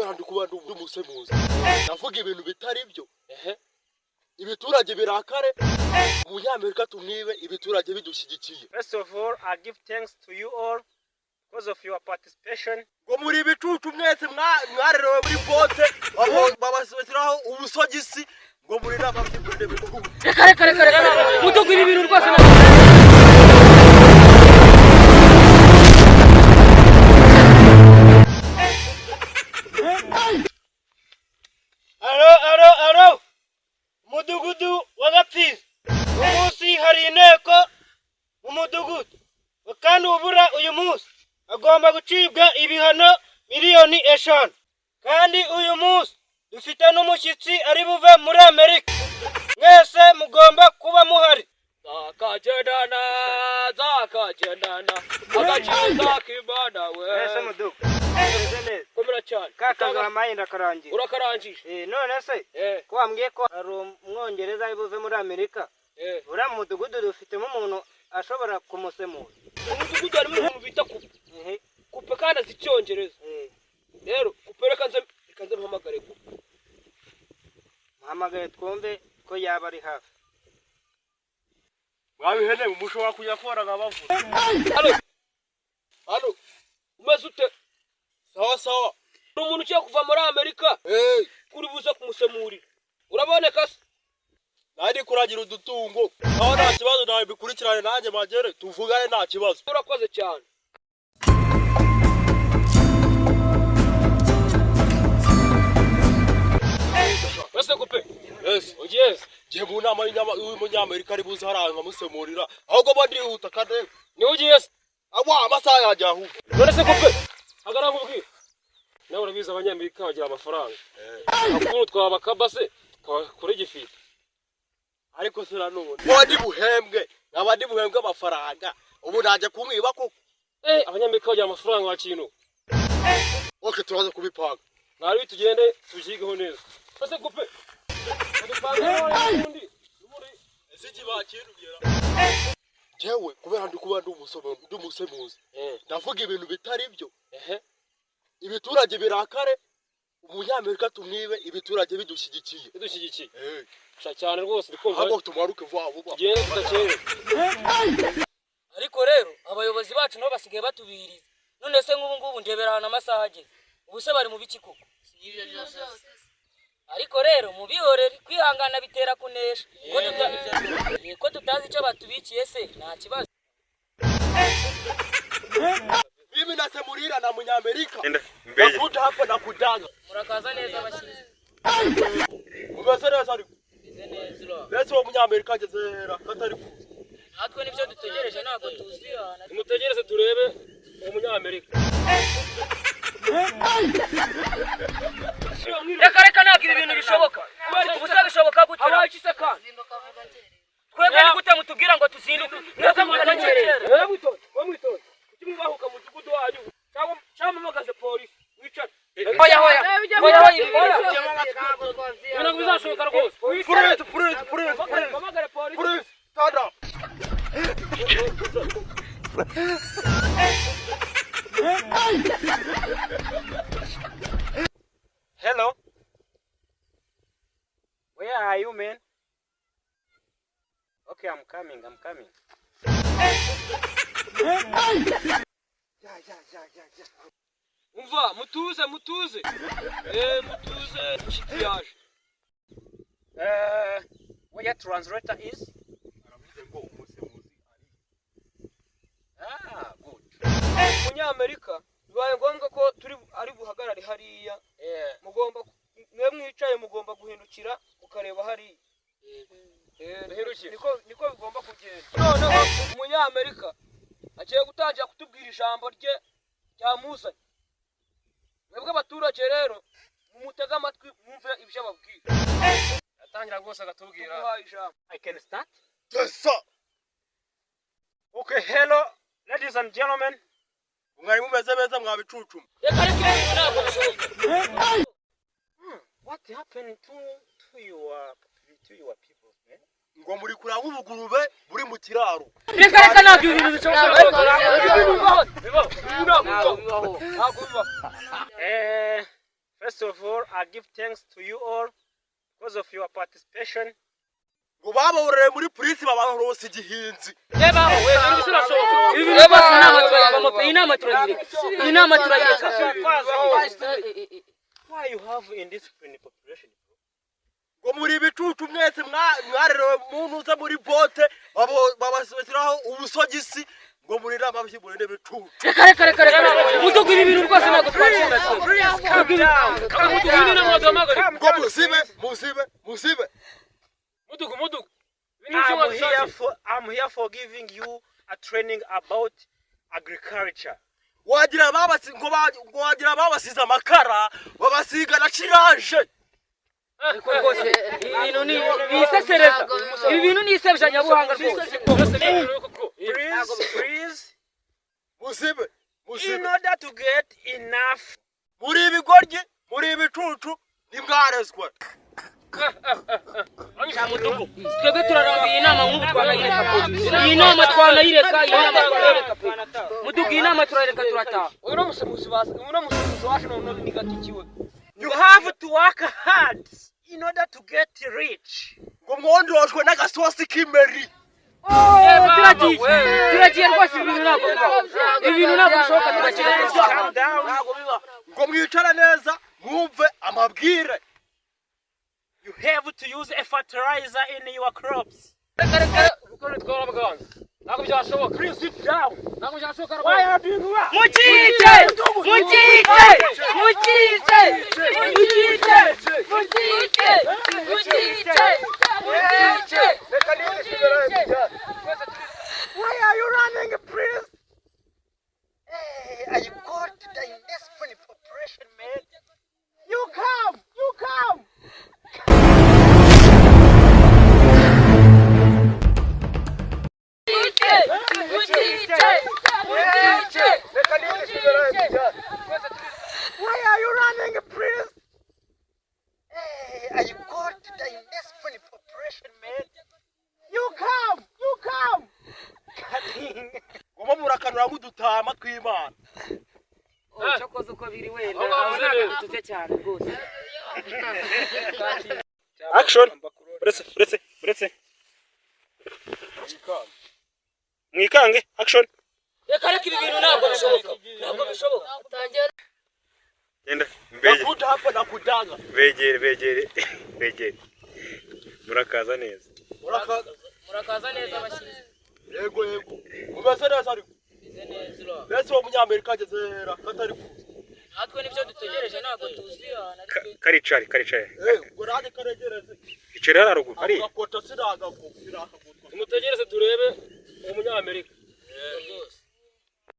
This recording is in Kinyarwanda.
kubera ndi kuba ndi umusemuzi navuga ibintu bitari byo ibiturage birakare umunyamerika tumwibe ibiturage bidushyigikiye. First of all, I give thanks to you all because of your participation. Ngo muri bicucu mwese mwarerewe muri bote abo babasubitiraho ubusogisi ngo muri nama by'ibirinde bihugu. Reka mutugwira ibintu rwose na Alo mudugudu wa Gapfizi umunsi hari inteko mu mudugudu kandi ubura uyu munsi agomba gucibwa ibihano miliyoni 5 kandi uyu munsi dufite n'umushyitsi ari buve muri Amerika mwese mugomba kuba muhari. zakagendana agakiza kibana we Ese mudugu komera cyane kakaza amayinda karangira urakarangije none se ko wambwiye ko ari umwongereza ari buve muri Amerika ura mu mudugudu dufitemo umuntu ashobora kumusemura. umudugudu harimo umuntu bita kupe kandi azi icyongereza rero kupe reka nze mpamagare muhamagare twumve ko yaba ari hafi. Mwabihene umushobora kujya kora ngabavuze. Halo umeze ute? Sawa umuntu ugiye kuva muri Amerika kuri buze kumusemurira uraboneka se nandi kuragira udutungo aho nta kibazo nawe bikurikirane nanjye magere tuvugane nta kibazo. urakoze cyane. Wese kupe ugiye je mu nama y'umunyamerika ari buze haranga musemurira ahubwo bandihuta kandi ni ugiye se abo amasaha yajyaho. none se kupe agara nkubwira nawe urabiza abanyamerika bagira amafaranga akuru twabakaba se kuri igifite ariko sira none wandi buhembwe abandi buhembwe amafaranga ubu naje kumwiba ko abanyamerika bagira amafaranga wa kintu. Okay turaza kubipanga nari tugende tujigeho neza. Wese kupe jewe kubera ndi kuba ndi umusemuzi ndavuga ibintu bitari byo ibiturage birakare umunyamerika tumwibe ibiturage bidushyigikiye cyane rwose ndikumva ahubwo tumaruke vuba tugende tudakere. ariko rero abayobozi bacu nabo basigaye batubiriza none se nk'ubu ndeberana amasaha ageze ubu se bari mu biki koko ariko rero mubihorere kwihangana bitera kunesha ko tutazi icyo batubikiye se nta kibazo. mimi nasemurira na munyamerika nakuta hapa na kudanga murakaza neza abashyitsi umeze neza ariko mbese uwo munyamerika agezera katari kuza natwe nibyo dutegereje ntabwo tuzi mutegereze turebe uwo munyamerika. reka ntabwo ibi bintu bishoboka ubusa bishoboka gute abakise kandi twebwe ni gute mutubwira ngo tuzinduke mwebwe muranakerera wamwitonde kuki mubahuka mu mudugudu wanyu cyangwa mpagaze polisi wicara hoya ntabwo bizashoboka rwose. mpamagare polisi tada Hello, where are you, man? Okay, I'm coming. umva mutuze mutuze mushiti yaje. Where your translator is? Good. umunyamerika bibaye ngombwa ko turi ari buhagarare hariya mugomba mwe mwicaye mugomba guhindukira ukareba hariya niko bigomba kugenda. noneho umunyamerika agiye gutangira kutubwira ijambo rye ryamuzanye mwebwe abaturage rero mumutega amatwi mwumve ibyo ababwira. atangira rwose agatubwira ijambo. I can start? yes sir. Okay, hello, ladies and gentlemen. mwari mumeze beza mwabicucuma. What happened to your people, man? ngo muri kuranga ubugurube buri mu kiraro. reka ntabwo ibi bintu bishoboka First of all, I give thanks to you all because of your participation. ngo bababoreye muri polisi babarose igihinzi reba wewe n'ibisurasohoka ibi bintu bose inama turayivamo pe inama turayireka Why you have indisciplined population? ngo muri ibicucu mwese mwarerewe muntu uza muri bote babasubiraho ubusogisi ngo muri nama byibure n'ibicucu reka mudugu ibi bintu rwose ntabwo twakunda ngo musibe mudugu I'm here for giving you a training about agriculture. wagira babasize amakara babasiga na kiranje rwose ibintu ni bisesereza ibi bintu ni isebya buhanga rwose Please. musibe In order to get enough. muri ibigoryi muri ibicucu ntimwarezwe twebwe turarambiye inama nk'ubu twanayireka iyi nama twanayireka mudugu iyi nama turayireka turataha uno musemuzi wacu none nigatikiwe. You have to work hard in order to get rich. ngo mwondojwe n'agasosi k'imeri turagiye rwose ibintu ntabwo bishoboka turagiye ngo mwicara neza mwumve amabwire. You have to use a fertilizer in your crops. Please sit down. Why are you doing that? Why are you running, please? Hey, I got the indisciplined population, man. You come. Why are you running, please? Hey, I got the indisciplined population, man. You come. ngo murakanura nk'udutama tw'Imana. cyakoze uko biri wenda ntabwo tuze cyane rwose Action. Buretse. Mwikange. Action. reka ibi bintu ntabwo bishoboka Genda mbege. Nakuta hapa nakudanga. Begere. Murakaza neza. murakaza neza abashyitsi Yego. Umeze neza ariko. Mbese uwo munyamerika ageze hera katari kuza. natwe nibyo dutegereje ntabwo tuzi Karicari. Ngo rade karegereze. Icere haruguru ari. Gakota siraga ko. tumutegereze turebe uwo munyamerika rwose